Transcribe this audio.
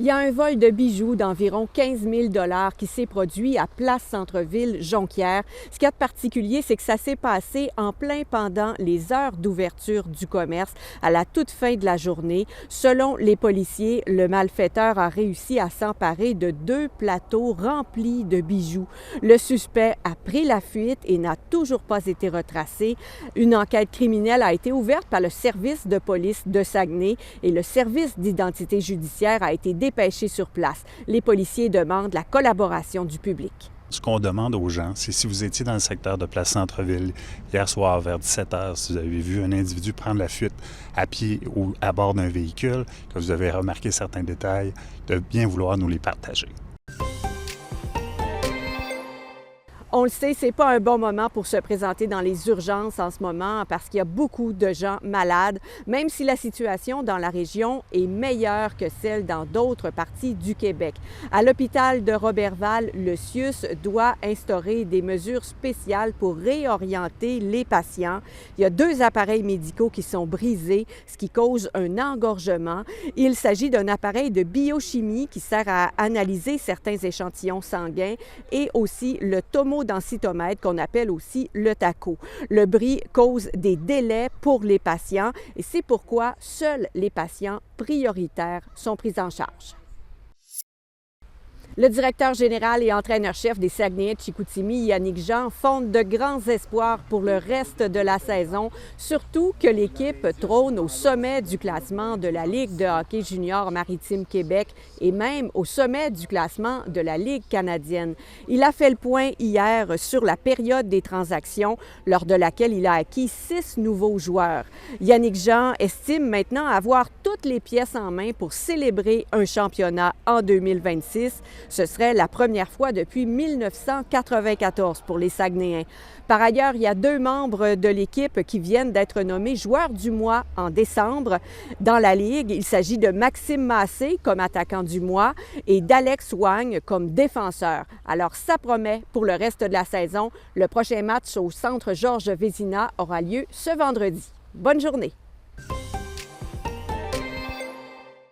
Il y a un vol de bijoux d'environ 15 000 qui s'est produit à Place Centre-Ville, Jonquière. Ce qu'il y a de particulier, c'est que ça s'est passé en plein pendant les heures d'ouverture du commerce, à la toute fin de la journée. Selon les policiers, le malfaiteur a réussi à s'emparer de 2 plateaux remplis de bijoux. Le suspect a pris la fuite et n'a toujours pas été retracé. Une enquête criminelle a été ouverte par le service de police de Saguenay et le service d'identité judiciaire a été dépêché sur place. Les policiers demandent la collaboration du public. Ce qu'on demande aux gens, c'est si vous étiez dans le secteur de Place Centre-Ville hier soir vers 17h, si vous avez vu un individu prendre la fuite à pied ou à bord d'un véhicule, que vous avez remarqué certains détails, de bien vouloir nous les partager. On le sait, c'est pas un bon moment pour se présenter dans les urgences en ce moment parce qu'il y a beaucoup de gens malades, même si la situation dans la région est meilleure que celle dans d'autres parties du Québec. À l'hôpital de Roberval, le CIUS doit instaurer des mesures spéciales pour réorienter les patients. Il y a 2 appareils médicaux qui sont brisés, ce qui cause un engorgement. Il s'agit d'un appareil de biochimie qui sert à analyser certains échantillons sanguins et aussi le tomodensitomètre qu'on appelle aussi le TACO. Le bris cause des délais pour les patients et c'est pourquoi seuls les patients prioritaires sont pris en charge. Le directeur général et entraîneur-chef des Saguenayens de Chicoutimi, Yannick Jean, fonde de grands espoirs pour le reste de la saison, surtout que l'équipe trône au sommet du classement de la Ligue de hockey junior Maritime Québec et même au sommet du classement de la Ligue canadienne. Il a fait le point hier sur la période des transactions, lors de laquelle il a acquis 6 nouveaux joueurs. Yannick Jean estime maintenant avoir toutes les pièces en main pour célébrer un championnat en 2026. Ce serait la première fois depuis 1994 pour les Saguenayens. Par ailleurs, il y a 2 membres de l'équipe qui viennent d'être nommés joueurs du mois en décembre dans la Ligue. Il s'agit de Maxime Massé comme attaquant du mois et d'Alex Wang comme défenseur. Alors, ça promet pour le reste de la saison. Le prochain match au Centre Georges Vézina aura lieu ce vendredi. Bonne journée!